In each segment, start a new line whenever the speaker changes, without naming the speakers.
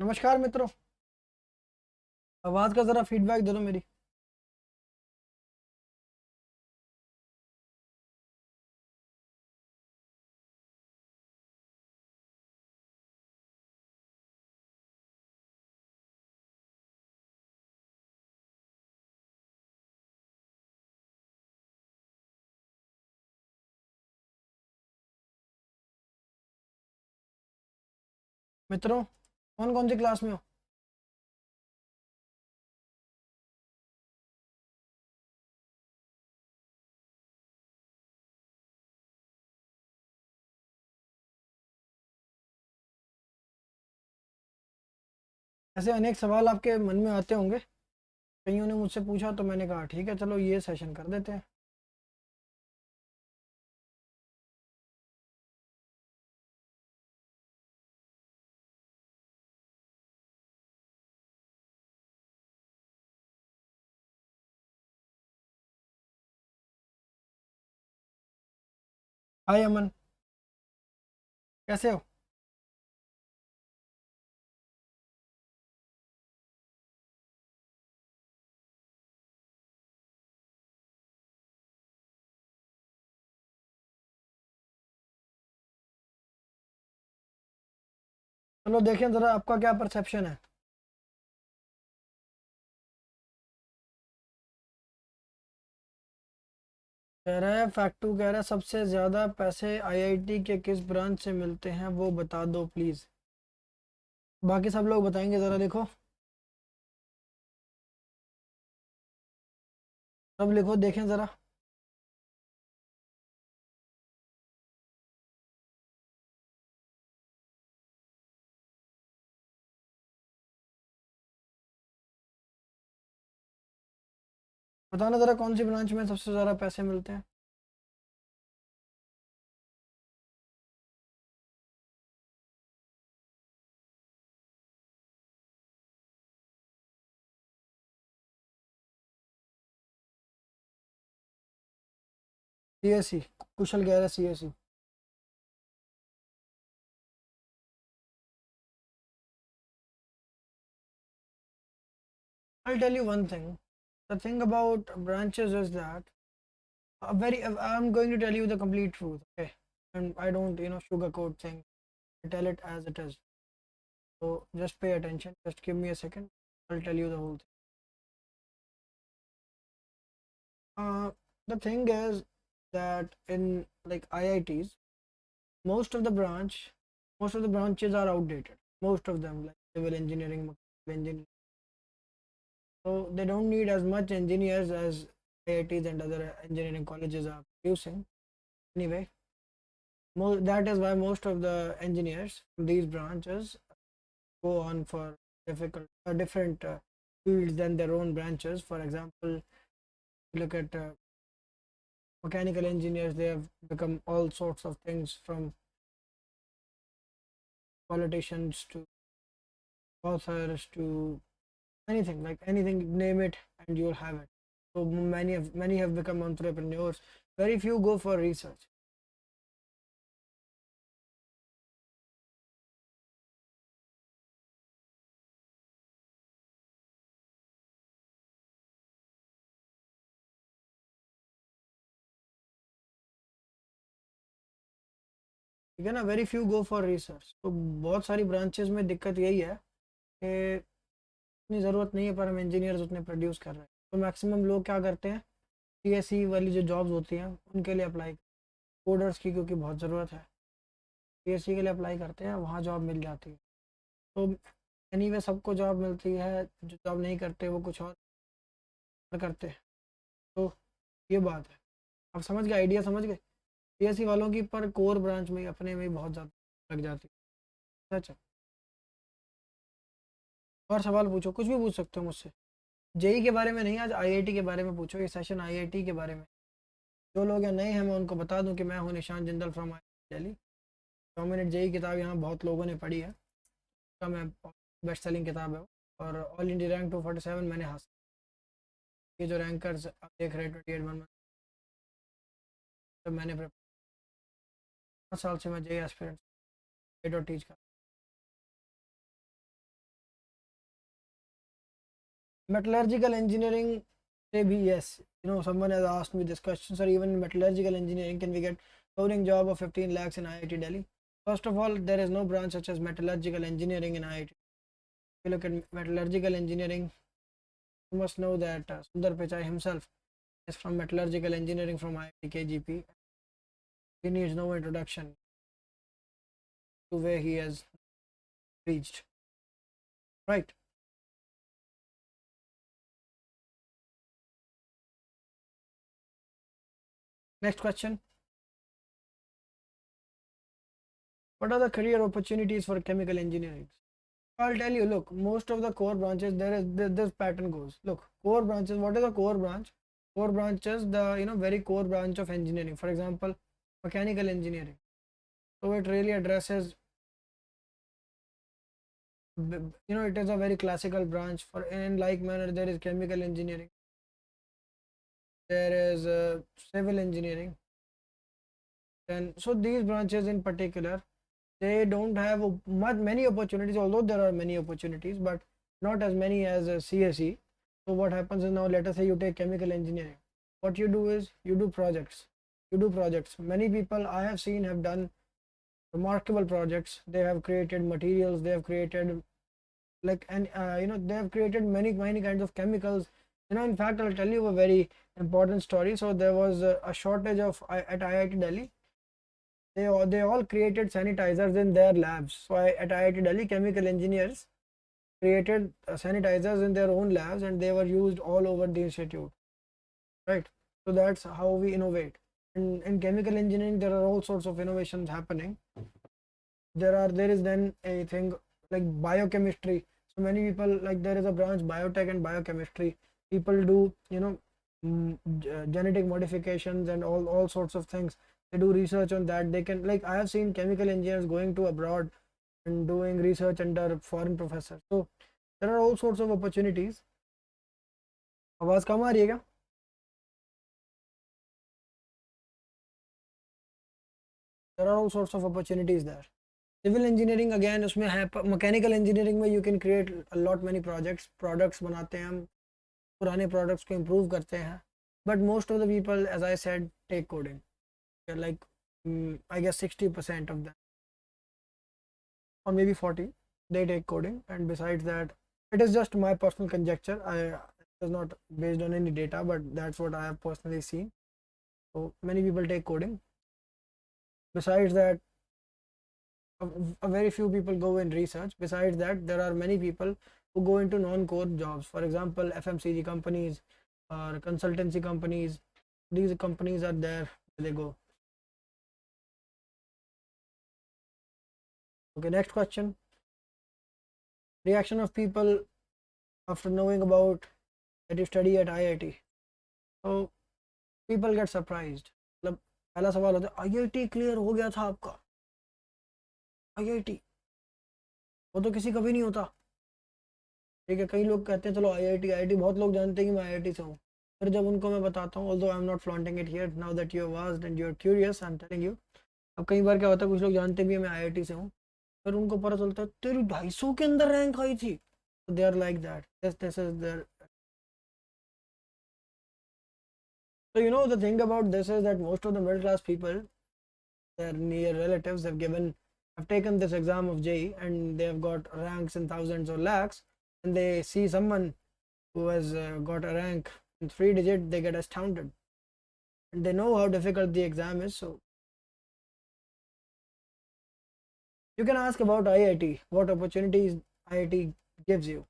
नमस्कार मित्रों। आवाज़ का ज़रा फीडबैक दे दो मेरी। मित्रों, कौन कौन सी क्लास में हो? ऐसे अनेक सवाल आपके मन में आते होंगे। कईयों ने मुझसे पूछा तो मैंने कहा ठीक है, चलो ये सेशन कर देते हैं। हाय अमन, कैसे हो? चलो देखें ज़रा आपका क्या परसेप्शन है। कह रहा है फैक्टू, कह रहा है सबसे ज़्यादा पैसे आईआईटी के किस ब्रांच से मिलते हैं वो बता दो प्लीज़। बाकी सब लोग बताएंगे, ज़रा देखो। सब लिखो, देखें ज़रा। बताना ज़रा कौन सी ब्रांच में सबसे ज़्यादा पैसे मिलते हैं। सीएससी, कुशल कह रहा है CSC. I'll tell you one thing. The thing about branches is that I'm going to tell you the complete truth, okay? And I don't, sugarcoat things. I tell it as it is. So just pay attention. Just give me a second. I'll tell you the whole thing. Uh, the thing is that in like IITs, most of the branch, most of the branches are outdated. Most of them, like civil engineering, mechanical engineering. So they don't need as much engineers as IITs and other engineering colleges are producing. Anyway, that is why most of the engineers from these branches go on for different fields than their own branches. For example, look at mechanical engineers; they have become all sorts of things, from politicians to authors to anything, like anything, name it, and you'll have it. So many have become entrepreneurs. Very few go for research. ठीक है ना, very few go for research. तो बहुत सारी branches में दिक्कत यही है कि इतनी ज़रूरत नहीं है पर हम इंजीनियर्स उतने प्रोड्यूस कर रहे हैं। तो मैक्सिमम लोग क्या करते हैं, सीएससी वाली जो जॉब्स होती हैं उनके लिए अप्लाई, कोडर्स की क्योंकि बहुत ज़रूरत है, सीएससी के लिए अप्लाई करते हैं, वहाँ जॉब मिल जाती है। तो एनीवे सबको जॉब मिलती है, जो जॉब नहीं करते वो कुछ और करते हैं। तो ये बात है। आप समझ गए, आइडिया समझ गए। सीएससी वालों की पर कोर ब्रांच में अपने में ही बहुत ज़्यादा लग जाती है। सच है। और सवाल पूछो, कुछ भी पूछ सकते हो मुझसे। जेई के बारे में नहीं, आज आईआईटी के बारे में पूछो। ये सेशन आईआईटी के बारे में। जो लोग यहाँ नए हैं मैं उनको बता दूं कि मैं हूँ Nishant Jindal from I Delhi. 2 minute JEE किताब यहाँ बहुत लोगों ने पढ़ी है। उसका मैं बेस्ट सेलिंग किताब है वो। और ऑल इंडिया रैंक 247 मैंने हासिल। ये जो रैंकर्स आप देख रहे हैं 28 में, तो मैंने 5 साल से मैं जेई एस्पिरेंट टीच कर। Metallurgical engineering, maybe yes. Someone has asked me this question, sir. Even in metallurgical engineering, can we get coding job of 15 lakhs in IIT Delhi? First of all, there is no branch such as metallurgical engineering in IIT. If you look at metallurgical engineering, you must know that Sundar Pichai himself is from metallurgical engineering from IIT KGP. He needs no introduction to where he has reached, right? Next question. What are the career opportunities for chemical engineering? I'll tell you, look, most of the core branches, this pattern goes. Look, core branches, what is a core branch? Core branches, the very core branch of engineering. For example, mechanical engineering. So it really addresses, it is a very classical branch. For in like manner, there is chemical engineering, there is civil engineering, and so these branches in particular, they don't have many opportunities, although there are many opportunities, but not as many as CSE. So what happens is, now let us say you take chemical engineering. What you do is you do projects. Many people I have seen have done remarkable projects. They have created materials, they have created they have created many kinds of chemicals. In fact, I'll tell you a very important story. So there was a shortage of at IIT Delhi. They all created sanitizers in their labs. So at IIT Delhi, chemical engineers created sanitizers in their own labs, and they were used all over the institute, right? So that's how we innovate. In chemical engineering, there are all sorts of innovations happening. There is then a thing like biochemistry. So many people, like, there is a branch biotech and biochemistry. People do genetic modifications and all sorts of things. They do research on that. They can, like, I have seen chemical engineers going to abroad and doing research under foreign professors. So there are all sorts of opportunities. आवाज कम आ रही है क्या? There are all sorts of opportunities there. Civil engineering, again, उसमें है. Mechanical engineering में you can create a lot many products बनाते हैं हम, पुराने products को improve करते हैं. But most of the people, as I said, take coding. They're like, I guess 60% of them, or maybe 40, they take coding. And besides that, it is just my personal conjecture. It is not based on any data, but that's what I have personally seen. So many people take coding. Besides that, a very few people go in research. Besides that, there are many people who go into non-core jobs. For example, FMCG companies or consultancy companies. These companies are there, they go. Okay, next question. Reaction of people after knowing about that you study at IIT. So people get surprised. मतलब पहला सवाल होता है, IIT clear हो गया था आपका? IIT वो तो किसी का भी नहीं होता. ठीक है, कई लोग कहते हैं चलो IIT, बहुत लोग जानते हैं कि मैं IIT से हूँ. फिर जब उनको मैं बताता हूँ, although I'm not flaunting it here, now that you have asked and you're curious, I'm telling you. अब कई बार क्या होता है, कुछ लोग जानते भी हैं मैं IIT से हूँ, फिर उनको पता चलता है तेरी 250 के अंदर रैंक आई थी. So they are like that. This is their. So the thing about this is that most of the middle class people, their near relatives have taken this exam of JEE, and they have got ranks in thousands or lakhs, and they see someone who has got a rank in 3 digit, they get astounded, and they know how difficult the exam is. So you can ask about IIT, what opportunities IIT gives you.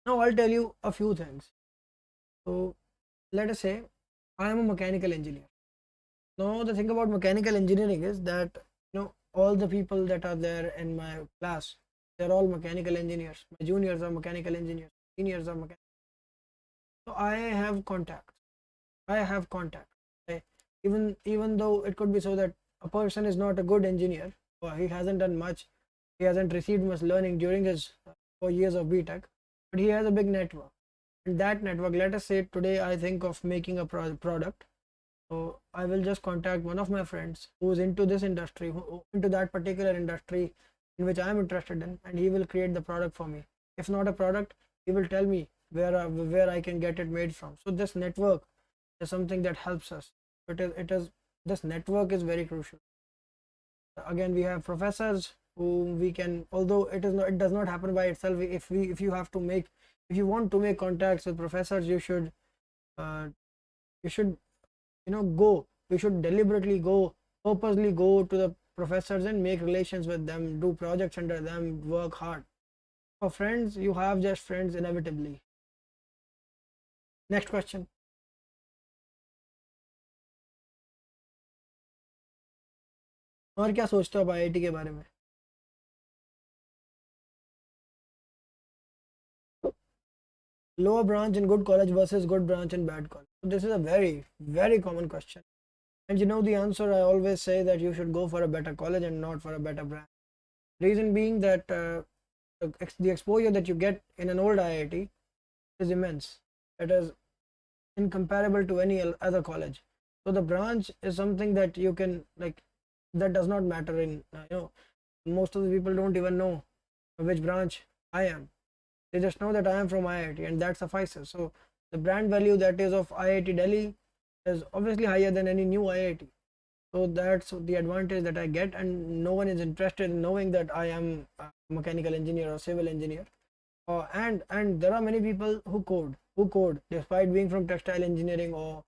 Now I'll tell you a few things. So let us say I am a mechanical engineer. Now the thing about mechanical engineering is that all the people that are there in my class, they're all mechanical engineers. My juniors are mechanical engineers, seniors are mechanical. So I have contact. Even though it could be so that a person is not a good engineer, or he hasn't done much, he hasn't received much learning during his 4 years of BTech, but he has a big network. And that network, let us say today I think of making a product. So I will just contact one of my friends who is into this industry, into that particular industry in which I am interested in, and he will create the product for me. If not a product, he will tell me where I can get it made from. So this network is something that helps us. It is this network is very crucial. Again, we have professors who we can, although it does not happen by itself. If you have to make, if you want to make contacts with professors, uh, you should go, you should deliberately go, purposely go to the professors and make relations with them, do projects under them, work hard. For friends, you have just friends inevitably. Next question. और क्या सोचते हो आप IIT के बारे में? Lower branch in good college versus good branch in bad college. So this is a very, very common question. And you know the answer, I always say that you should go for a better college and not for a better branch. Reason being that the exposure that you get in an old IIT is immense. It is incomparable to any other college. So the branch is something that you can, like, that does not matter in, most of the people don't even know which branch I am. They just know that I am from IIT and that suffices. So the brand value that is of IIT Delhi is obviously higher than any new IIT. So that's the advantage that I get, and no one is interested in knowing that I am a mechanical engineer or civil engineer. And there are many people who code despite being from textile engineering, or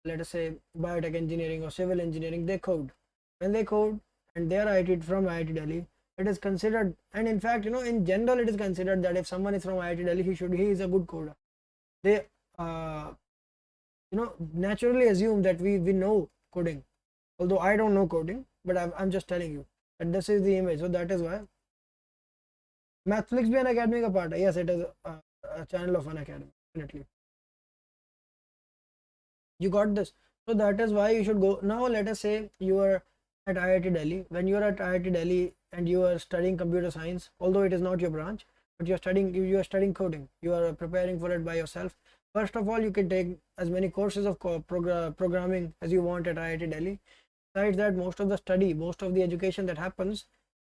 let us say biotech engineering or civil engineering. They code. When they code and they are IIT from IIT Delhi, it is considered, and in fact, in general, it is considered that if someone is from IIT Delhi, he is a good coder. They naturally assume that we know coding, although I don't know coding, but I'm just telling you that this is the image. So that is why Mathflix भी Unacademy का part है. Yes, it is a channel of Unacademy, definitely. You got this. So that is why you should go. Now let us say you are at IIT Delhi. When you are at IIT Delhi and you are studying computer science, although it is not your branch, but you are studying coding. You are preparing for it by yourself. First of all, you can take as many courses of programming as you want at IIT Delhi. Besides that, most of the education that happens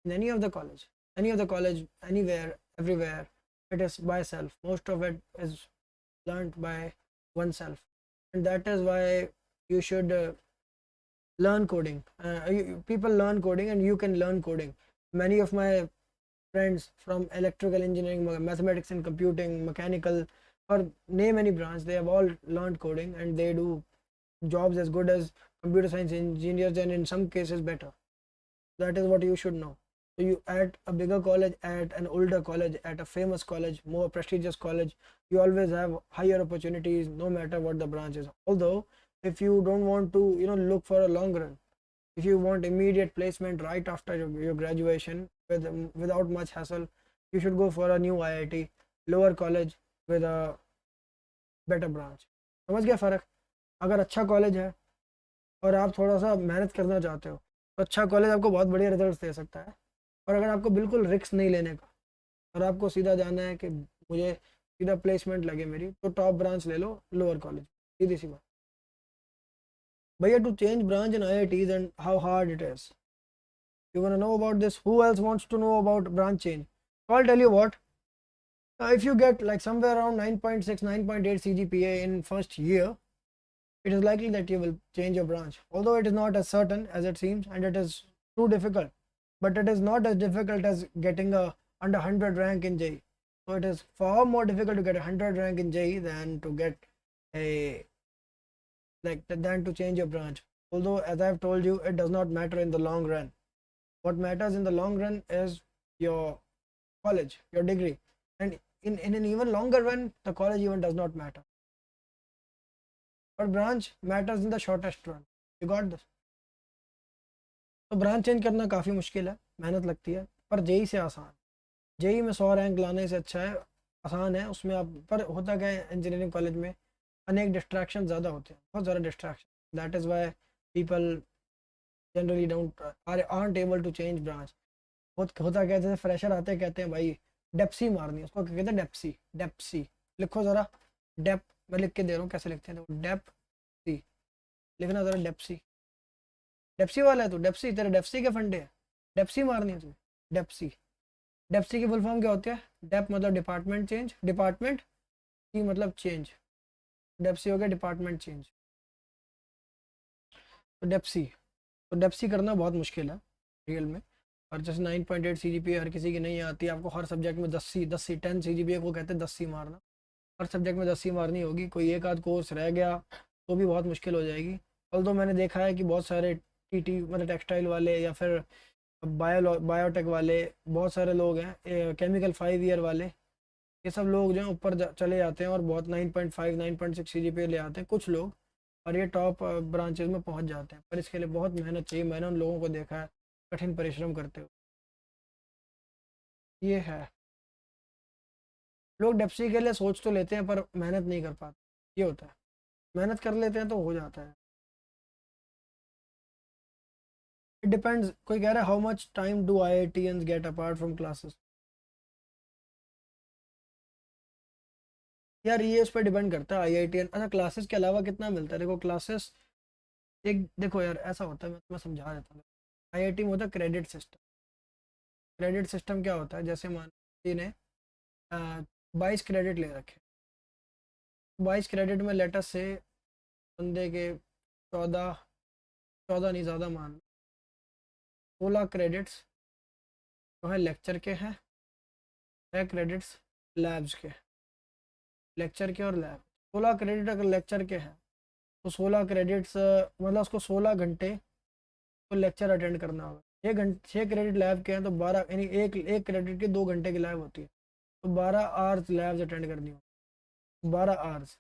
in any of the college, anywhere, everywhere, it is by self. Most of it is learned by oneself, and that is why you should learn coding. People learn coding, and you can learn coding. Many of my friends from electrical engineering, mathematics and computing, mechanical, or name any branch, they have all learned coding, and they do jobs as good as computer science engineers, and in some cases better. That is what you should know. So you at a bigger college, at an older college, at a famous college, more prestigious college, you always have higher opportunities no matter what the branch is. Although if you don't want to look for a long run, if you want immediate placement right after your graduation without much hassle, you should go for a new IIT, lower college with a better branch. समझ गया फर्क? अगर अच्छा college है और आप थोड़ा सा मेहनत करना चाहते हो तो अच्छा कॉलेज आपको बहुत बढ़िया रिजल्ट दे सकता है. और अगर आपको बिल्कुल रिस्क नहीं लेने का और आपको सीधा जाना है कि मुझे सीधा प्लेसमेंट लगे मेरी, तो टॉप ब्रांच ले लो, लोअर कॉलेज. सीधी सी बात. भैया, to change branch in IITs and how hard it is. You want to know about this? Who else wants to know about branch change? So I'll tell you what. If you get like somewhere around 9.6, 9.8 CGPA in first year, it is likely that you will change your branch. Although it is not as certain as it seems, and it is too difficult, but it is not as difficult as getting a under 100 rank in JEE. So it is far more difficult to get a 100 rank in JEE than to get than to change your branch. Although, as I've told you, it does not matter in the long run. What matters in the long run is your college, your degree, and in an even longer run, the college even does not matter. But branch matters in the shortest run. You got this? तो branch change करना काफ़ी मुश्किल है, मेहनत लगती है, पर JEE से आसान. जेई में 100 रैंक लाने से अच्छा है, आसान है उसमें. आप पर होता क्या है, इंजीनियरिंग कॉलेज में अनेक डिस्ट्रैक्शन ज़्यादा होते हैं, बहुत ज़्यादा distraction. That is why people generally don't aren't able to change branch. होता क्या है, जैसे फ्रेशर आते हैं, कहते हैं भाई डेप्सी मारनी है, उसको कहते हैं डेप्सी. लिखो ज़रा डेप, मैं लिख के दे रहा हूँ कैसे लिखते हैं, डेप्सी लिखना ज़रा. डेप्सी वाला है तो डेप्सी, तेरे डेप्सी के फंडे है, डेप्सी मारनी है तुम्हें. डेप्सी की फुल फॉर्म क्या होती है? डेप मतलब डिपार्टमेंट चेंज, डिपार्टमेंट सी मतलब चेंज, डेप्सी हो गया डिपार्टमेंट चेंज। तो डेप्सी, तो डेप्सी करना बहुत मुश्किल है रियल में। और जैसे 9.8 CGPA हर किसी की नहीं आती, आपको हर सब्जेक्ट में 10 सी 10 CGPA को कहते हैं 10 सी मारना। हर सब्जेक्ट में 10 सी मारनी होगी, कोई एक आध कोर्स रह गया तो भी बहुत मुश्किल हो जाएगी। ऑल्दो मैंने देखा है कि बहुत सारे टीटी मतलब टेक्सटाइल वाले या फिर बायोटेक वाले बहुत सारे लोग हैं, केमिकल 5 ईयर वाले, ये सब लोग जो हैं ऊपर चले जाते हैं और बहुत 9.5 9.6 CGPA ले आते हैं कुछ लोग, और ये टॉप ब्रांचेस में पहुंच जाते हैं। पर इसके लिए बहुत मेहनत चाहिए, मैंने उन लोगों को देखा है कठिन परिश्रम करते हुए। ये है, लोग डेप्सी के लिए सोच तो लेते हैं पर मेहनत नहीं कर पाते, ये होता है। मेहनत कर लेते हैं तो हो जाता है। इट डिपेंड्स, कोई कह रहा है how much time do IITians get apart from classes. यार ये उस पर डिपेंड करता है IITian, अच्छा क्लासेस के अलावा कितना मिलता है। देखो क्लासेस, एक देखो यार ऐसा होता है, मैं तुम्हें समझा देता हूँ। IIT में होता है क्रेडिट सिस्टम। क्रेडिट सिस्टम क्या होता है, जैसे मान लीजिए ने 22 क्रेडिट ले रखे, 22 क्रेडिट में लेटर से बंदे के 14, 14 नहीं ज़्यादा मान, 16 क्रेडिट्स जो है लेक्चर के हैं, 6 क्रेडिट्स लैब्स के, लेक्चर के और लैब। 16 क्रेडिट अगर लेक्चर के हैं तो 16 क्रेडिट्स मतलब उसको 16 घंटे तो लेक्चर अटेंड करना होगा। 6 क्रेडिट लैब के हैं तो 12, यानी एक एक क्रेडिट की 2 घंटे की लैब होती है, तो 12 आवर्स लैब्स अटेंड करनी हो, 12 आवर्स।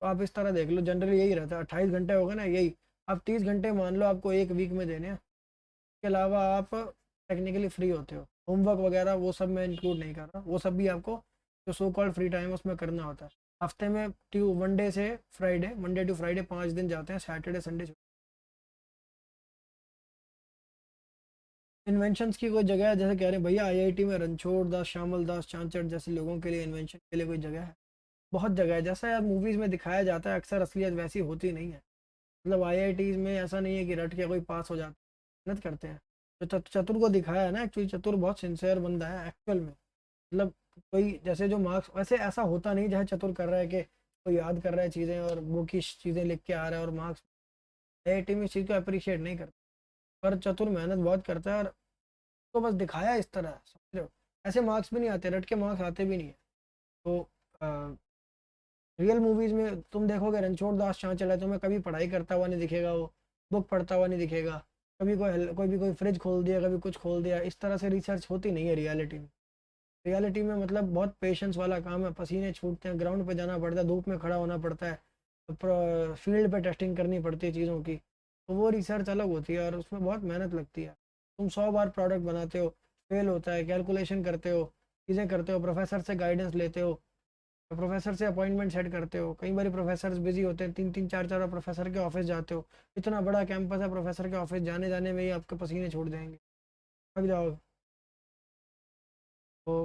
तो आप इस तरह देख लो, जनरली यही रहता है, 28 घंटे होगा ना यही। आप 30 घंटे मान लो आपको एक वीक में देने हैं, इसके अलावा आप टेक्निकली फ्री होते हो, होमवर्क वगैरह वो सब मैं इंक्लूड नहीं कर रहा, वो सब भी आपको जो सो कॉल्ड फ्री टाइम है उसमें करना होता है। हफ्ते में मंडे से फ्राइडे, मंडे टू फ्राइडे 5 दिन जाते हैं, सैटरडे संडे। इन्वेंशंस की कोई जगह है, जैसे कह रहे हैं भैया IIT में रणछोड़ दास, श्यामल दास, चांचड़ जैसे लोगों के लिए इन्वेंशन के लिए कोई जगह है? बहुत जगह है, जैसा यार मूवीज़ में दिखाया जाता है, अक्सर असलियत वैसी होती नहीं है। मतलब IITs में ऐसा नहीं है कि रट के कोई पास हो जाता है, मेहनत करते हैं। जो चतुर को दिखाया है ना, एक्चुअली चतुर बहुत सिंसियर बंदा है एक्चुअल में। मतलब कोई जैसे जो मार्क्स, वैसे ऐसा होता नहीं जैसे चतुर कर रहा है कि कोई याद कर रहा है चीज़ें और वो की चीज़ें लिख के आ रहा है और मार्क्स। IIT में इस चीज़ को अप्रिशिएट नहीं करता, पर चतुर मेहनत बहुत करता है और तो बस दिखाया इस तरह, समझ रहे हो। ऐसे मार्क्स भी नहीं आते, रट के मार्क्स आते भी नहीं है। तो रियल मूवीज में तुम देखोगे रणछोड़ दास चांचड़ है, तुम्हें कभी पढ़ाई करता हुआ नहीं दिखेगा, वो बुक पढ़ता हुआ नहीं दिखेगा। कभी कोई भी कोई फ्रिज खोल दिया, कभी कुछ खोल दिया, इस तरह से रिसर्च होती नहीं है रियलिटी में। रियलिटी में मतलब बहुत पेशेंस वाला काम है, पसीने छूटते हैं, ग्राउंड पे जाना पड़ता है, धूप में खड़ा होना पड़ता है, फील्ड पे टेस्टिंग करनी पड़ती है चीज़ों की। तो वो रिसर्च अलग होती है और उसमें बहुत मेहनत लगती है। तुम 100 बार प्रोडक्ट बनाते हो, फेल होता है, कैलकुलेशन करते हो, चीज़ें करते हो, प्रोफेसर से गाइडेंस लेते हो, प्रोफेसर से अपॉइंटमेंट सेट करते हो। कई बार प्रोफेसर बिजी होते हैं, 3 3 4 4 प्रोफेसर के ऑफिस जाते हो, इतना बड़ा कैंपस है, प्रोफेसर के ऑफिस जाने जाने में ही आपके पसीने छोड़ देंगे, थक जाओगे। तो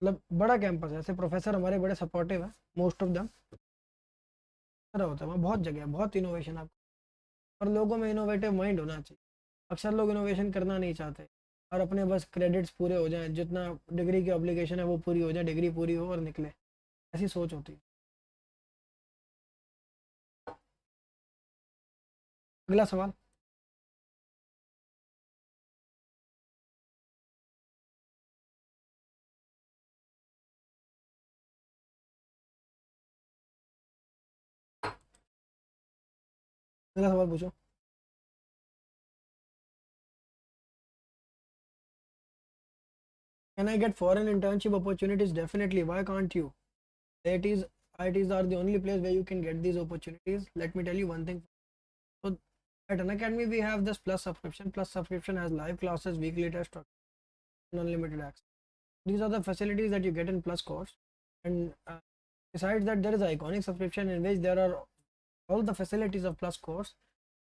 मतलब बड़ा कैंपस है, ऐसे प्रोफेसर हमारे बड़े सपोर्टिव है, मोस्ट ऑफ दम। तरह होता है वहाँ, बहुत जगह है, बहुत इनोवेशन आप, और लोगों में इनोवेटिव माइंड होना चाहिए। अक्सर लोग इनोवेशन करना नहीं चाहते और अपने बस क्रेडिट्स पूरे हो जाएं, जितना डिग्री की ऑब्लिगेशन है वो पूरी हो जाए, डिग्री पूरी हो और निकले, ऐसी सोच होती है। अगला सवाल। अगला सवाल पूछो। Can I get foreign internship opportunities? Definitely. Why can't you? IITs, IITs are the only place where you can get these opportunities. Let me tell you one thing. So at Unacademy we have this Plus subscription. Plus subscription has live classes, weekly test, and unlimited access. These are the facilities that you get in Plus course. And besides that, there is an iconic subscription in which there are all the facilities of Plus course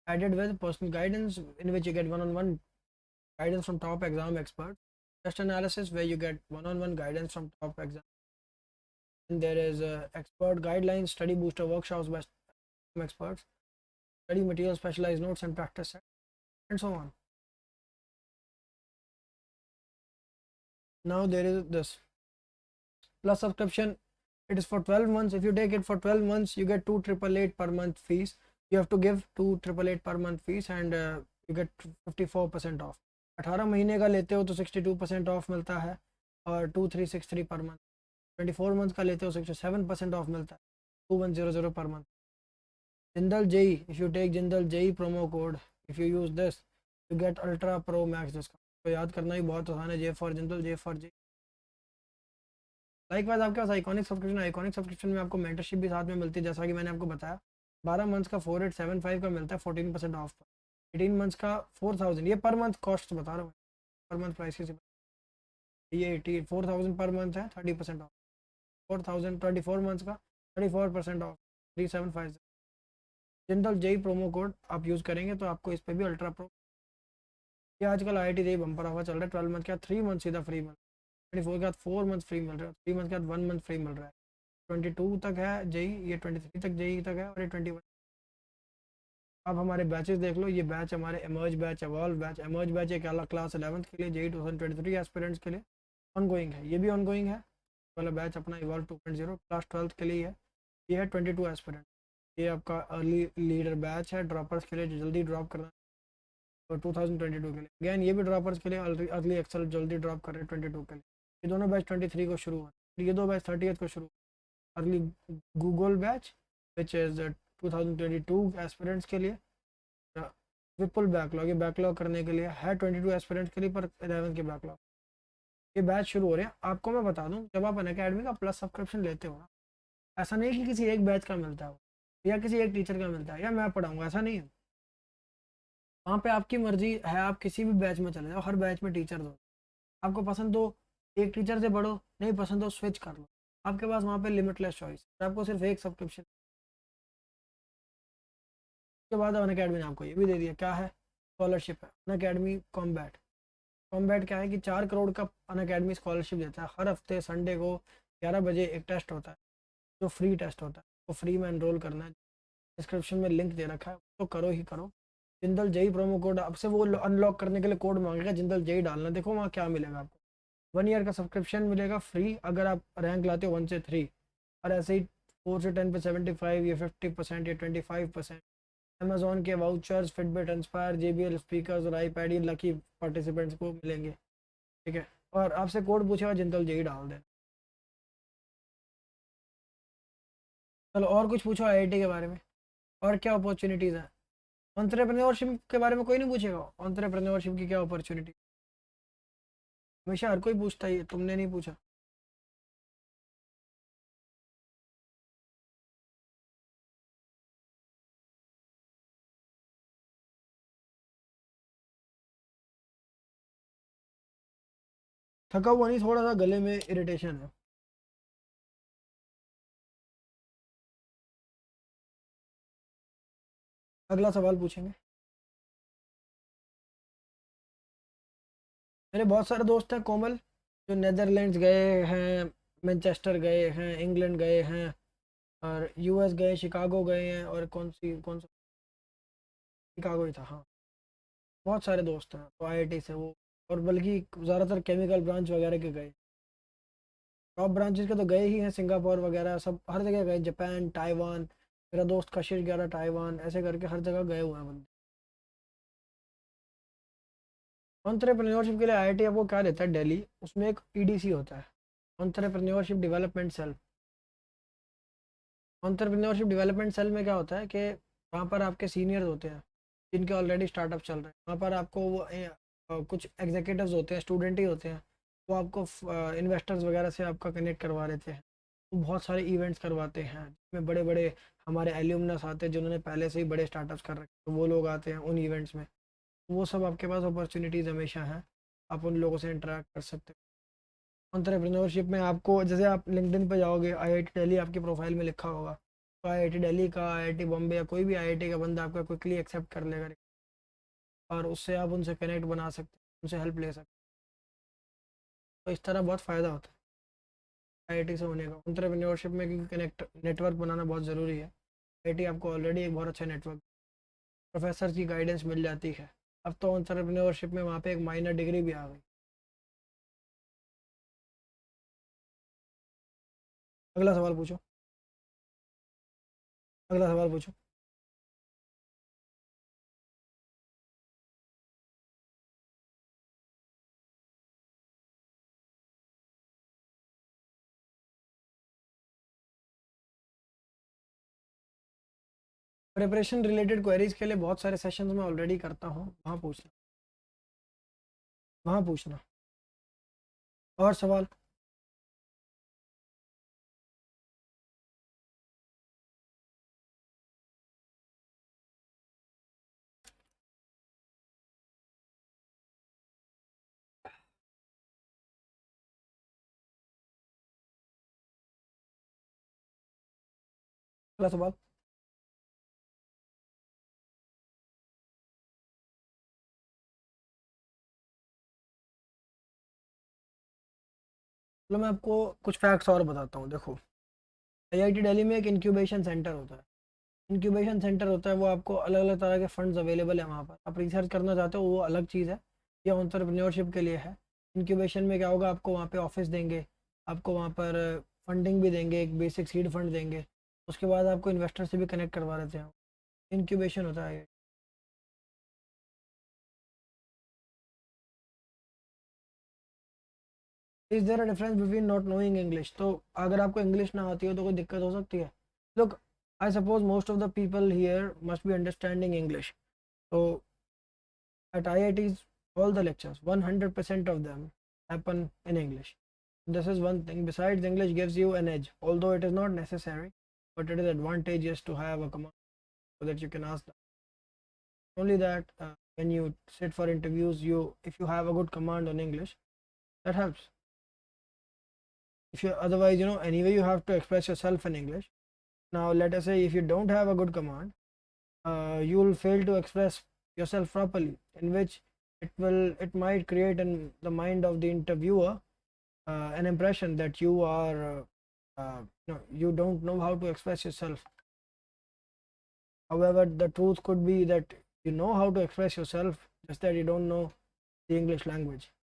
added with personal guidance, in which you get one-on-one guidance from top exam experts, test analysis where you get one-on-one guidance from top exam. And there is expert guidelines, study booster workshops by experts, study material, specialized notes and practice set, and so on. now there is this plus subscription. It is for 12 months. If you take it for 12 months, you get 2,888 per month fees. You have to give 2,888 per month fees, and you get 54% off. 18 महीने का लेते हो तो 62% of मिलता है और 2,363 per month. 24 month का लेते हो 67% ऑफ मिलता है, 2,100 पर मंथ। Jindal JEE, if you take Jindal JEE promo code, if you use this you get ultra pro max discount. तो याद करना ही बहुत आसान है, J for Jindal, J for J. Likewise आपके पास आइकॉनिक सब्सक्रिप्शन में आपको मेंटरशिप भी साथ में मिलती है, जैसा कि मैंने आपको बताया। 12 मंथ्स का 4,875 का मिलता है 14% ऑफ पर। 18 मंथ्स का 4,000, ये पर मंथ कॉस्ट बता रहा हूँ, पर मंथ प्राइस से ये 4,000 पर मंथ है, 30% ऑफ। 4,000 24 मंथ्स का 34% off, 3,750। Jindal JEE promo code आप यूज़ करेंगे तो आपको इस पर भी अल्ट्रा प्रो। ये आजकल IIT जेई बम्पर ऑफर चल रहा है। 12 मंथ का 3 मंथ सीधा फ्री मिल रहा है, 24 के बाद 4 मंथ फ्री मिल रहा है, 3 मंथ के बाद 1 मंथ फ्री मिल रहा है। 22 तक है जेई, ये 23 तक जेई तक है, और ये 21। अब हमारे बैचेस देख लो, ये बैच हमारे emerge batch, evolve batch. Emerge batch एक अलग क्लास 11th के लिए, जेई 2023 एस्पिरेंट्स के लिए ऑनगोइंग है, ये भी ऑनगोइंग है वाला बैच अपना इवॉल्व 2.0 क्लास 12th के लिए है। ये है 22 एस्पिरेंट, ये आपका अर्ली लीडर बैच है ड्रॉपर्स के लिए जो जल्दी ड्रॉप करना है, और 2022 के लिए अगैन ये भी ड्रॉपर्स के लिए अर्ली एक्सेल जल्दी ड्रॉप कर रहे हैं 22 के लिए। ये दोनों बैच 23 को शुरू हुआ, ये दो बैच 30th को शुरू। Early Google batch which is 2022 aspirants के लिए। विपुल बैकलॉग, ये बैकलॉग करने के लिए है 22 एस्पिरेंट्स के लिए, पर 11 के बैकलॉग। ये बैच शुरू हो रहे हैं। आपको मैं बता दूं, जब आप अनअकैडमी का प्लस सब्सक्रिप्शन लेते हो ना, ऐसा नहीं कि किसी एक बैच का मिलता है या किसी एक टीचर का मिलता है या मैं पढ़ाऊँगा, ऐसा नहीं है। वहाँ पे आपकी मर्जी है, आप किसी भी बैच में चले जाओ, हर बैच में टीचर दो। आपको पसंद हो एक टीचर से पढ़ो, नहीं पसंद हो स्विच कर लो, आपके पास वहाँ पे लिमिटलेस चॉइस। आपको सिर्फ एक सब्सक्रिप्शन के बाद अनअकैडमी ने आपको ये भी दे दिया, क्या है, स्कॉलरशिप है अनअकैडमी कॉम्बैट। कॉम्बैट क्या है कि 4 करोड़ का अनअकैडमी स्कॉलरशिप देता है। हर हफ्ते संडे को 11 बजे एक टेस्ट होता है, जो फ्री टेस्ट होता है, तो फ्री में एनरोल करना है। डिस्क्रिप्शन में लिंक दे रखा है, तो करो ही करो। जिंदल जेई प्रोमो कोड, आपसे वो अनलॉक करने के लिए कोड मांगेगा, जिंदल जेई डालना। देखो वहाँ क्या मिलेगा आपको, 1 ईयर का सब्सक्रिप्शन मिलेगा फ्री अगर आप रैंक लाते हो 1 से 3, और ऐसे ही 4 से 10 पे 75 या 50% या 25%। अमेजोन के vouchers, Fitbit, inspire, JBL speakers और iPad ये लकी पार्टिसिपेंट्स को मिलेंगे, ठीक है। और आपसे कोड पूछेगा, जिंदल जेई डाल दें। चलो और कुछ पूछो IIT के बारे में, और क्या अपॉर्चुनिटीज़ हैं। एंटरप्रेन्योरशिप के बारे में कोई नहीं पूछेगा, एंटरप्रेन्योरशिप की क्या अपॉर्चुनिटी। हमेशा हर कोई पूछता ही है, तुमने नहीं पूछा। थका हुआ नहीं, थोड़ा सा गले में इरिटेशन है। अगला सवाल पूछेंगे। मेरे बहुत सारे दोस्त हैं कोमल, जो नेदरलैंड्स गए हैं, मैनचेस्टर गए हैं, इंग्लैंड गए हैं, और US गए, शिकागो गए हैं, और कौन सा शिकागो ही था, हाँ। बहुत सारे दोस्त हैं तो IIT से वो, और बल्कि ज़्यादातर केमिकल ब्रांच वगैरह के गए। टॉप ब्रांचेस के तो गए ही हैं, सिंगापुर वगैरह सब हर जगह गए, जापान, ताइवान। मेरा दोस्त कशिश गया था ताइवान, ऐसे करके हर जगह गए हुए हैं बंदे। एंटरप्रेन्योरशिप के लिए IIT आपको क्या देता है, दिल्ली, उसमें एक EDC होता है, entrepreneurship development cell. Entrepreneurship development cell में क्या होता है कि वहाँ पर आपके सीनियर्स होते हैं जिनके ऑलरेडी स्टार्टअप चल रहे हैं। वहाँ पर आपको वो कुछ एग्जीक्यूटिव्स होते हैं, स्टूडेंट ही होते हैं, वो आपको इन्वेस्टर्स वगैरह से आपका कनेक्ट करवा देते हैं। वो बहुत सारे इवेंट्स करवाते हैं जिसमें बड़े बड़े हमारे एल्यूमनस आते हैं जिन्होंने पहले से ही बड़े स्टार्टअप्स कर रखे, तो वो लोग आते हैं उन इवेंट्स में। वो सब आपके पास अपॉर्चुनिटीज़ हमेशा हैं, आप उन लोगों से इंटरेक्ट कर सकते हो। एंटरप्रेन्योरशिप में आपको, जैसे आप लिंक्डइन पे जाओगे, IIT दिल्ली आपकी प्रोफाइल में लिखा होगा, तो IIT दिल्ली का, IIT बॉम्बे या कोई भी IIT का बंदा आपका क्विकली एक्सेप्ट कर लेगा, और उससे आप उनसे कनेक्ट बना सकते हैं, उनसे हेल्प ले सकते हैं। तो इस तरह बहुत फ़ायदा होता है IIT से होने का एंटरप्रेन्योरशिप में, क्योंकि कनेक्ट नेटवर्क बनाना बहुत ज़रूरी है। IIT आपको ऑलरेडी एक बहुत अच्छा नेटवर्क, प्रोफेसर की गाइडेंस मिल जाती है। अब तो एंटरप्रेन्योरशिप में वहाँ पे एक माइनर डिग्री भी आ गई। अगला सवाल पूछो, अगला सवाल पूछो। प्रिपरेशन रिलेटेड क्वेरीज के लिए बहुत सारे सेशंस मैं ऑलरेडी करता हूँ, वहाँ पूछना, वहाँ पूछना। और सवाल? अगला सवाल। चलो मैं आपको कुछ फैक्ट्स और बताता हूँ। देखो, आईआईटी दिल्ली में एक इंक्यूबेशन सेंटर होता है। इंक्यूबेशन सेंटर होता है, वो आपको अलग अलग तरह के फंड्स अवेलेबल है वहाँ पर। आप रिसर्च करना चाहते हो वो अलग चीज़ है, ये एंटरप्रेन्योरशिप के लिए है। इंक्यूबेशन में क्या होगा, आपको वहाँ पे ऑफिस देंगे, आपको वहाँ पर फंडिंग भी देंगे, एक बेसिक सीड फंड देंगे, उसके बाद आपको इन्वेस्टर से भी कनेक्ट करवा देते हैं। इंक्यूबेशन होता है। Is there a difference between not knowing English? तो अगर आपको इंग्लिश ना आती हो तो कोई दिक्कत हो सकती है? Look, I suppose most of the people here must be understanding English. तो at IITs, all the lectures, 100% of them happen in English. This is one thing. Besides, English gives you an edge, although it is not necessary, but it is advantageous to have a command so that you can ask them. Only that when you sit for interviews, if you have a good command on English, that helps. If you otherwise, anyway you have to express yourself in English. Now, let us say if you don't have a good command, you will fail to express yourself properly, in which it might create in the mind of the interviewer an impression that you are you don't know how to express yourself. However, the truth could be that you know how to express yourself, just that you don't know the English language.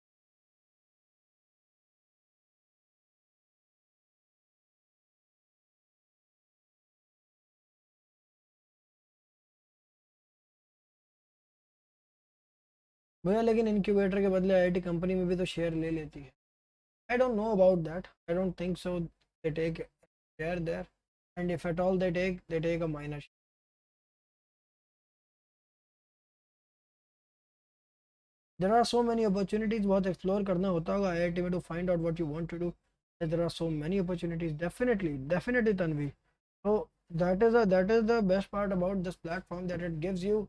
भैया लेकिन incubator के बदले IIT company में भी तो share ले लेती है। I don't know about that, I don't think so they take share there, and if at all they take a minor share. There are so many opportunities, बहुत explore करना होता होगा आईआईटी में to find out what you want to do. There are so many opportunities, definitely Tanvi. So that is the best part about this platform, that it gives you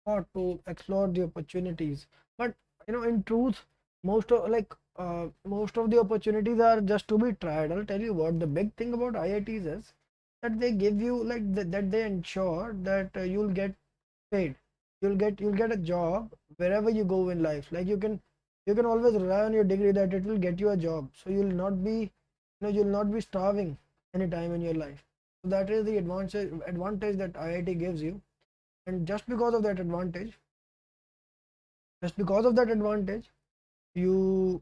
thought to explore the opportunities. But in truth, most of the opportunities are just to be tried. I'll tell you what the big thing about IITs is, that they give you that they ensure that you'll get paid. You'll get a job wherever you go in life. Like you can always rely on your degree that it will get you a job. So you'll not be starving any time in your life. So that is the advantage that IIT gives you. And just because of that advantage, you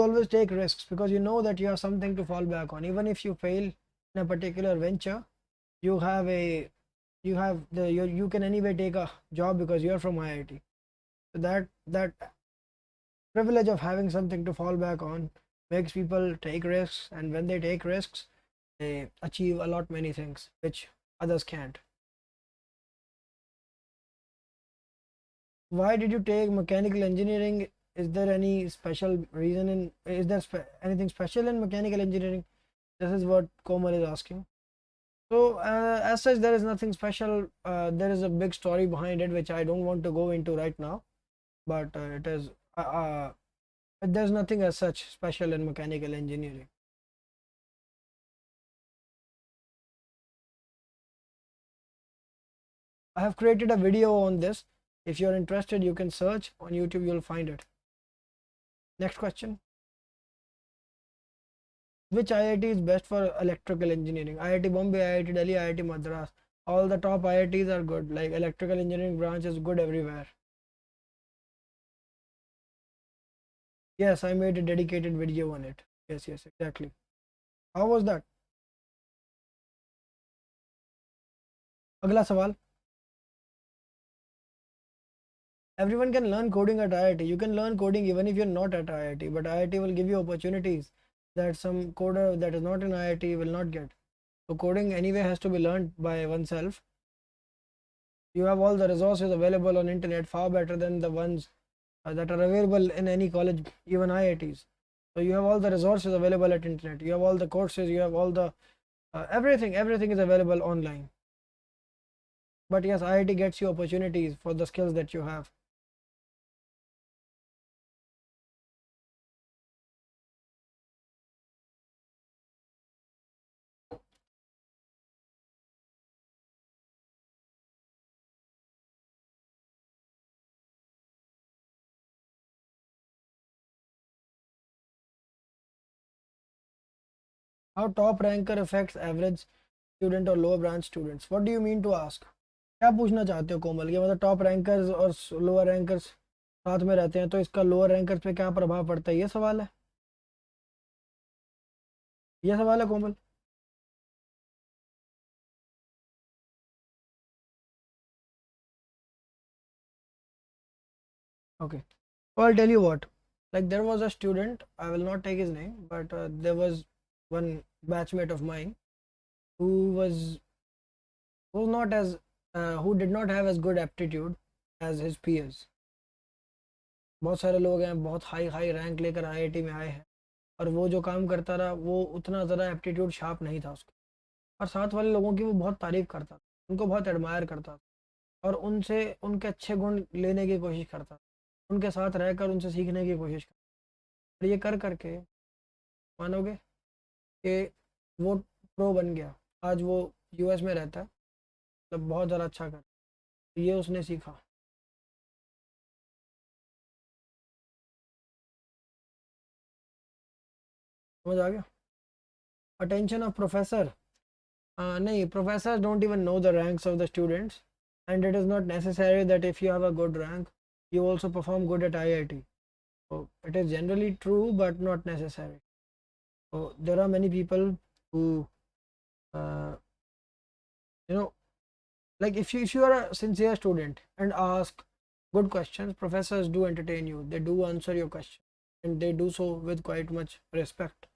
always take risks, because you know that you have something to fall back on. Even if you fail in a particular venture, you have a you can anyway take a job because you are from IIT. So that privilege of having something to fall back on makes people take risks, and when they take risks, they achieve a lot many things which others can't. Why did you take mechanical engineering? Is there any special reason in is there anything special in mechanical engineering? This is what Komal is asking. So as such, there is nothing special. There is a big story behind it which I don't want to go into right now, but there's nothing as such special in mechanical engineering. I have created a video on this. If you're interested, you can search on YouTube, you'll find it. Next question. Which IIT is best for electrical engineering? IIT Bombay, IIT Delhi, IIT Madras. All the top IITs are good. Like electrical engineering branch is good everywhere. Yes, I made a dedicated video on it. Yes, exactly. How was that? अगला सवाल. Everyone can learn coding at IIT. You can learn coding even if you're not at IIT, but IIT will give you opportunities that some coder that is not in IIT will not get. So coding anyway has to be learned by oneself. You have all the resources available on internet far better than the ones that are available in any college, even IITs. So you have all the resources available at internet. You have all the courses. You have all the everything. Everything is available online. But yes, IIT gets you opportunities for the skills that you have. How top ranker affects average student or lower branch students? What do you mean to ask? क्या पूछना चाहते हो कोमल? कि मतलब top rankers और lower rankers साथ में रहते हैं तो इसका लोअर रैंकर्स पे क्या प्रभाव पड़ता है, ये सवाल है? ये सवाल है कोमल? Okay. So I'll tell you what. Like there was a student, I will not take his name, but there was one batchmate of mine who was not as who did not have as good aptitude as his peers. बहुत सारे लोग हैं बहुत high high rank लेकर IIT में आए हैं और वो जो काम करता रहा वो उतना ज़्यादा एप्टीट्यूड शार्प नहीं था उसका, और साथ वाले लोगों की वो बहुत तारीफ करता था, उनको बहुत एडमायर करता था और उनसे उनके अच्छे गुण लेने की कोशिश करता था, उनके साथ रहकर उनसे सीखने की कोशिश करता। और ये कर करके मानोगे कि वो प्रो बन गया। आज वो यूएस में रहता है, मतलब बहुत ज़्यादा अच्छा कर, ये उसने सीखा। समझ आ गया? अटेंशन ऑफ प्रोफेसर, नहीं, professors don't even know the ranks of the students, and it is not necessary that if you have a good rank you also perform good at IIT. So it is generally true but not necessary. So there are many people who uh, you know, like if you are a sincere student and ask good questions, professors do entertain you, they do answer your question and they do so with quite much respect.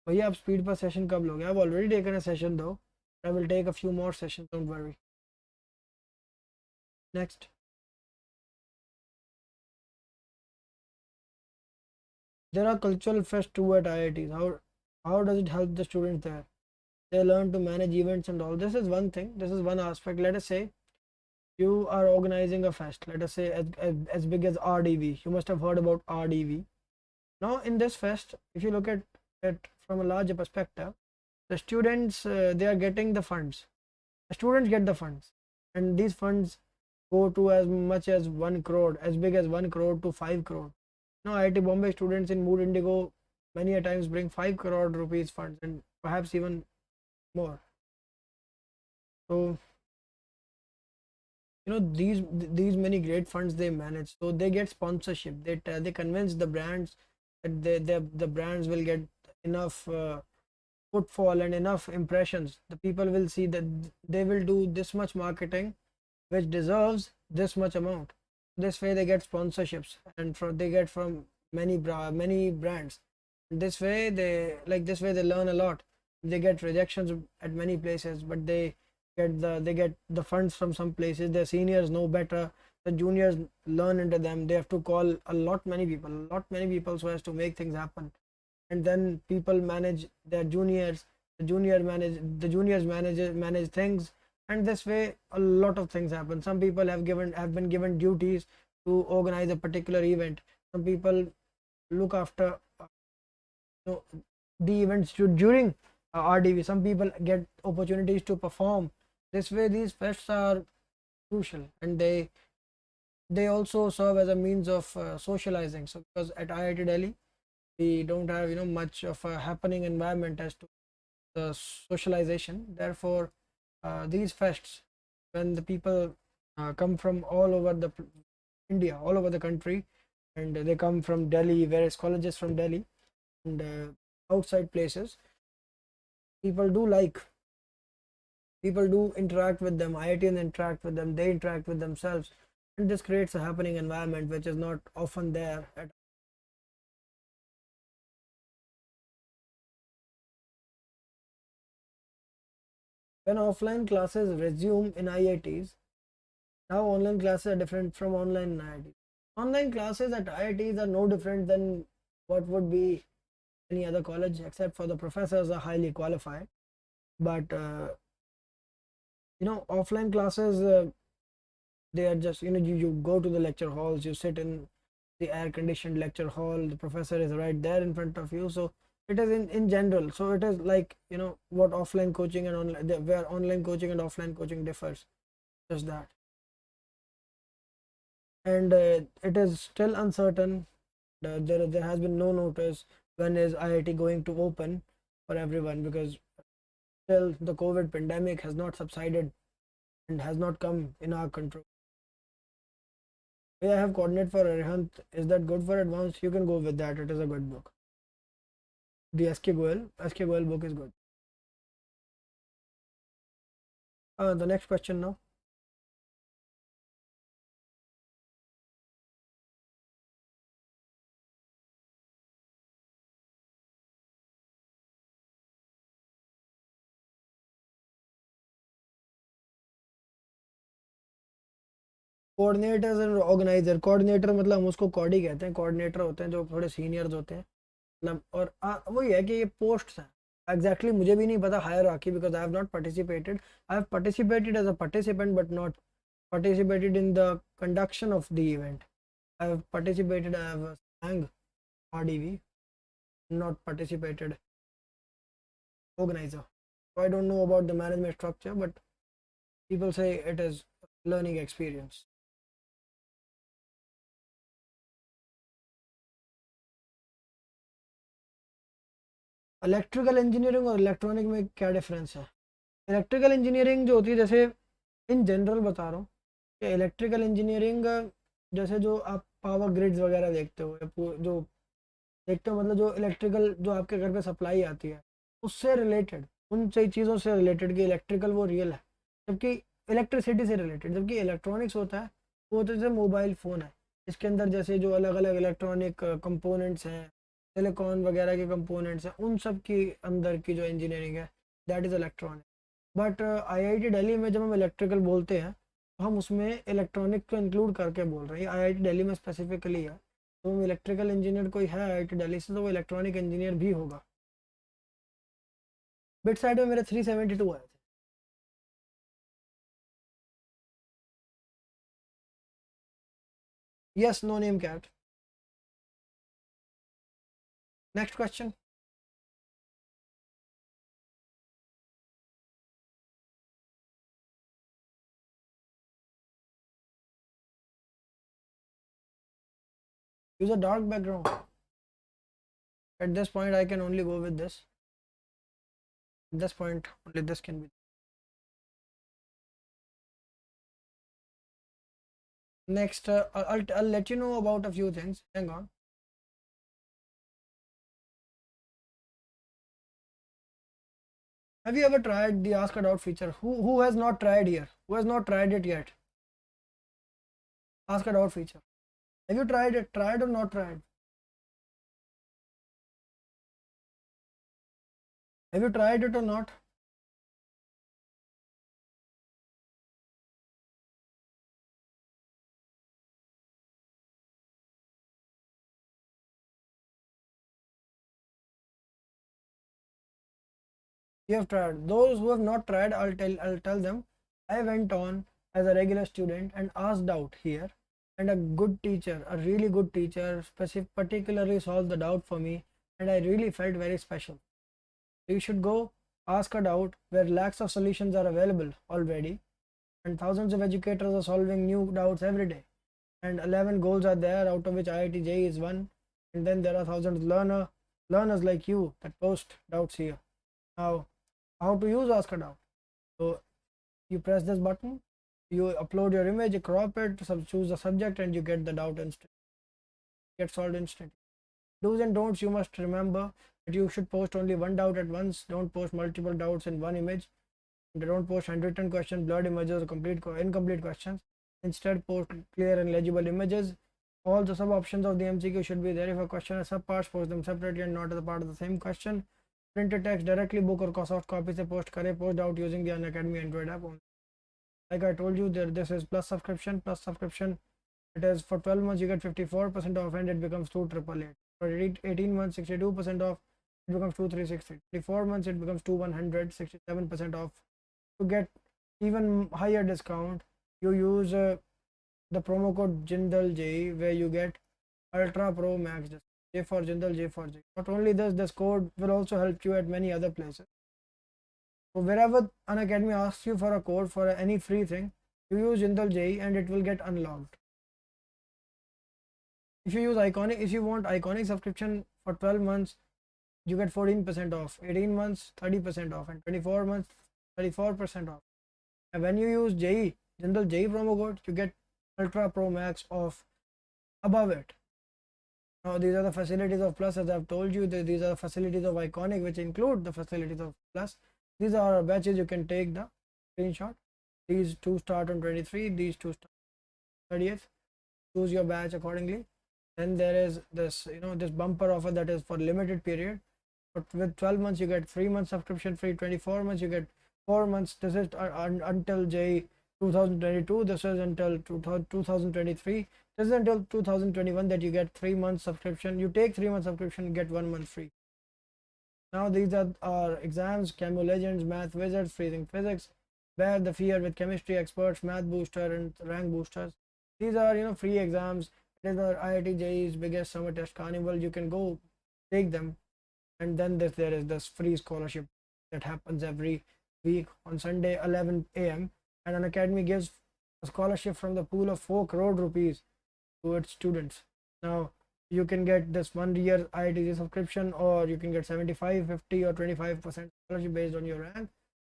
भैया आप speed पर session कब लोगे? I've already taken a session though. I will take a few more sessions, don't worry. Next. There are cultural fests too at IITs. How does it help the students there? They learn to manage events and all. This is one thing. This is one aspect. Let us say you are organizing a fest. Let us say as big as RDV. You must have heard about RDV. Now in this fest, if you look at it from a larger perspective, the students they are getting the funds. The students get the funds, and these funds go to as much as 1 crore, as big as 1 crore to 5 crore. Now IIT Bombay students in Mood Indigo many a times bring 5 crore rupees funds and perhaps even more. So you know these many great funds they manage, so they get sponsorship. They convince the brands that the brands will get enough footfall and enough impressions. The people will see that they will do this much marketing which deserves this much amount. This way they get sponsorships and they get from many brands. This way they learn a lot. They get rejections at many places, but they get the funds from some places. Their seniors know better, the juniors learn into them. They have to call a lot many people so as to make things happen, and then people manage their juniors, the juniors manage things, and this way a lot of things happen. Some people have been given duties to organize a particular event. Some people look after you know, the events during RDV. Some people get opportunities to perform. This way these fests are crucial, and they also serve as a means of socializing. So because at IIT Delhi we don't have much of a happening environment as to the socialization. Therefore these fests, when the people come from all over the India, all over the country, and they come from Delhi, various colleges from Delhi, and outside places, people do like, people do interact with them, IITians interact with them, they interact with themselves, and this creates a happening environment which is not often there at. When offline classes resume in IITs, now online classes are different from online in IITs. Online classes at IITs are no different than what would be any other college, except for the professors are highly qualified. But offline classes, they are just, you go to the lecture halls, you sit in the air conditioned lecture hall, the professor is right there in front of you. So it is in general, so it is like, what offline coaching and online, where online coaching and offline coaching differs, just that. And it is still uncertain. There has been no notice when is IIT going to open for everyone, because still the COVID pandemic has not subsided and has not come in our control. Yeah, I have coordinate for Arihant. Is that good for advanced? You can go with that. It is a good book. The SK Goel book is good. The next question now. Coordinators and organiser, coordinator मतलब हम उसको कॉर्डी कहते हैं, coordinator होते हैं जो थोड़े seniors होते हैं, मतलब। और वही है कि ये पोस्ट्स हैं एग्जैक्टली, मुझे भी नहीं पता hierarchy, because I have not participated, I have participated as a participant but not participated in the conduction of the event. I have participated, I have sang RDV, not participated organizer. So I don't know about the management structure, but people say it is learning experience. Electrical engineering और electronic में क्या difference है? Electrical engineering जो होती है, जैसे in general बता रहा हूँ कि इलेक्ट्रिकल इंजीनियरिंग, जैसे जो आप पावर ग्रिड्स वगैरह देखते हो, या जो देखते हो, मतलब जो इलेक्ट्रिकल जो आपके घर पे सप्लाई आती है, उससे रिलेटेड, उन सही चीज़ों से रिलेटेड कि इलेक्ट्रिकल वो रियल है, जबकि इलेक्ट्रिसिटी से रिलेटेड, जबकि इलेक्ट्रॉनिक्स होता है वो तो जैसे मोबाइल फ़ोन है, इसके अंदर जैसे जो अलग अलग इलेक्ट्रॉनिक कंपोनेंट्स हैं, सिलिकॉन वगैरह के कंपोनेंट्स हैं, उन सब की अंदर की जो इंजीनियरिंग है, that is electronic. But IIT Delhi में जब हम इलेक्ट्रिकल बोलते हैं, तो हम उसमें इलेक्ट्रॉनिक को इंक्लूड करके बोल रहे हैं। आईआईटी दिल्ली में स्पेसिफिकली है, तो इलेक्ट्रिकल इंजीनियर कोई है आईआईटी दिल्ली से, तो वो इलेक्ट्रॉनिक इंजीनियर भी होगा। बिट साइड में मेरे 372 आए थे। Yes, no name cat. Next question. Use a dark background. At this point I can only go with this. At this point only this can be. Next, I'll let you know about a few things. Hang on. Have you ever tried the Ask a Doubt feature? Who has not tried here? Who has not tried it yet? Ask a Doubt feature. Have you tried it? Tried or not tried? Have you tried it or not? You have tried. Those who have not tried, I'll tell them. I went on as a regular student and asked out here, and a good teacher, a really good teacher, particularly solved the doubt for me, and I really felt very special. You should go ask a doubt where lakhs of solutions are available already, and thousands of educators are solving new doubts every day. And 11 goals are there, out of which IIT JEE is one. And then there are thousands learners like you that post doubts here. Now, how to use Ask a Doubt? So you press this button, you upload your image, you crop it, choose the subject, and you get the doubt instant. Get solved instantly. Do's and don'ts you must remember. that you should post only one doubt at once. Don't post multiple doubts in one image. Don't post handwritten questions, blurred images, or incomplete questions. Instead, post clear and legible images. All the sub options of the MCQ should be there. If a question has sub parts, post them separately and not as a part of the same question. Printed text directly book or soft copy से post करें. Post out using the Unacademy Android app only. Like I told you, this is plus subscription. Plus subscription, it is for 12 months you get 54% off and it becomes 2,888. For 18 months, 62% off, it becomes 2,360. 24 months, it becomes 2,100, 67% off. To get even higher discount, you use the promo code Jindal J, where you get Ultra Pro Max discount. J for Jindal, J for J. Not only this code will also help you at many other places. So wherever Unacademy asks you for a code for any free thing, you use Jindal J and it will get unlocked. If you use Iconic, if you want Iconic subscription for 12 months, you get 14% off. 18 months, 30% off, and 24 months, 34% off. And when you use JE, Jindal JE promo code, you get Ultra Pro Max off above it. Now these are the facilities of Plus, as I've told you. These are the facilities of Iconic, which include the facilities of Plus. These are batches. You can take the screenshot. These two start on 23. These two start 30th. Choose your batch accordingly. Then there is this, this bumper offer that is for limited period. But with 12 months you get 3 months subscription free. 24 months you get 4 months. This is until J 2022. This is until 2023. This is until 2021 that you get 3 months subscription. You take 3 months subscription, get 1 month free. Now these are our exams: Camo Legends, Math Wizards, Freezing Physics, Bear the Fear with Chemistry Experts, Math Booster, and Rank Boosters. These are free exams. It is our IIT JEE's biggest summer test carnival. You can go take them. And then there is this free scholarship that happens every week on Sunday 11 a.m. and Unacademy gives a scholarship from the pool of 4 crore rupees to its students. Now you can get this 1 year IIT subscription, or you can get 75, 50 or 25% scholarship based on your rank.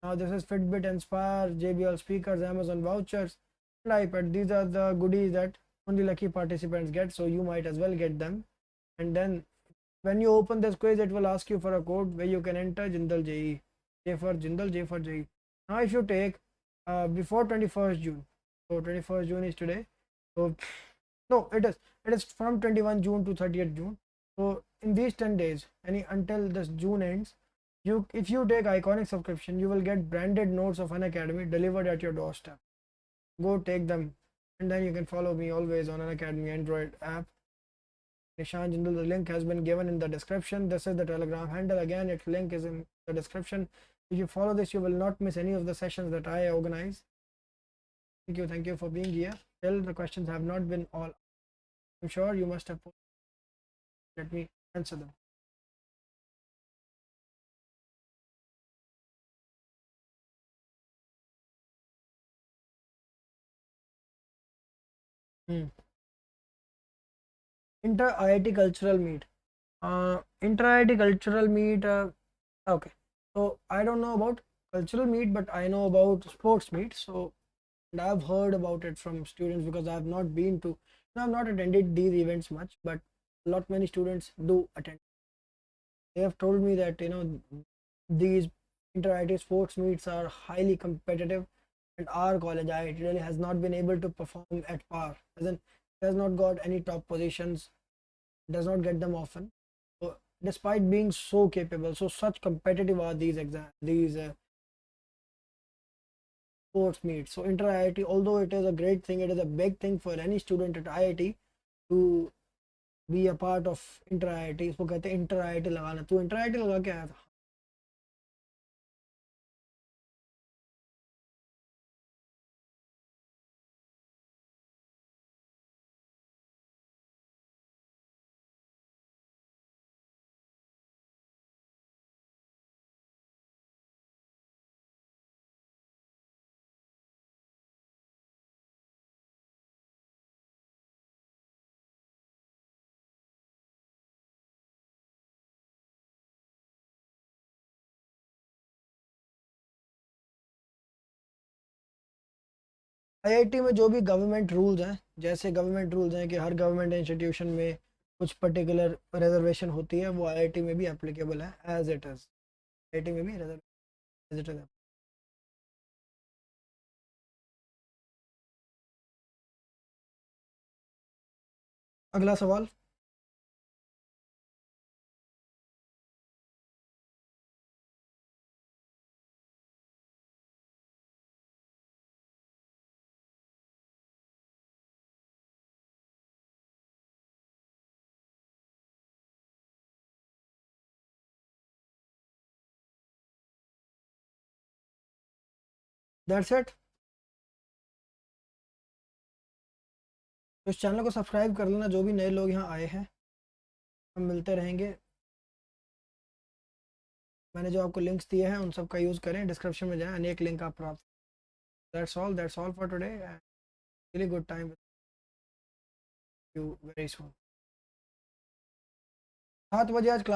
Now this is Fitbit, Inspire, JBL speakers, Amazon vouchers, and iPad. These are the goodies that only lucky participants get, so you might as well get them. And then when you open this quiz, it will ask you for a code where you can enter Jindal JE. J for Jindal, J for JE. Now if you take before 21st June, so 21st June is today, so no, it is from 21 June to 30th June. So in these 10 days, until this June ends, if you take Iconic subscription, you will get branded notes of Unacademy delivered at your doorstep. Go take them, and then you can follow me always on Unacademy Android app. Nishant Jindal, the link has been given in the description. This is the Telegram handle. Again, its link is in the description. If you follow this, you will not miss any of the sessions that I organize. Thank you for being here. Still, the questions have not been all. I'm sure you must have. Let me answer them. Inter IIT cultural meet. Inter IIT cultural meet. Okay. So I don't know about cultural meet, but I know about sports meet. So, and I've heard about it from students, because I have not been to, I've not attended these events much, but a lot many students do attend. They have told me that these inter-IIT sports meets are highly competitive, and our college IIT really has not been able to perform at par. As in, it has not got any top positions, does not get them often. So despite being so capable, so such competitive are these exams, these sports meets. So inter IIT, although it is a great thing, it is a big thing for any student at IIT to be a part of inter IIT. इसको कहते हैं inter IIT लगाना. तू inter IIT लगा के आया था? IIT में जो भी गवर्नमेंट रूल्स हैं, जैसे गवर्नमेंट रूल्स हैं कि हर गवर्नमेंट इंस्टीट्यूशन में कुछ पर्टिकुलर रिजर्वेशन होती है, वो आईआईटी में भी एप्लीकेबल है एज इट इज। आईआईटी में भी एज इट इज। अगला सवाल। That's it. तो इस चैनल को सब्सक्राइब कर लेना, जो भी नए लोग यहाँ आए हैं। हम मिलते रहेंगे। मैंने जो आपको लिंक्स दिए हैं उन सब का यूज़ करें, डिस्क्रिप्शन में जाएं, अनेक लिंक आप प्राप्त। That's all for today. Really good time with you very soon. 7 बजे आज क्लास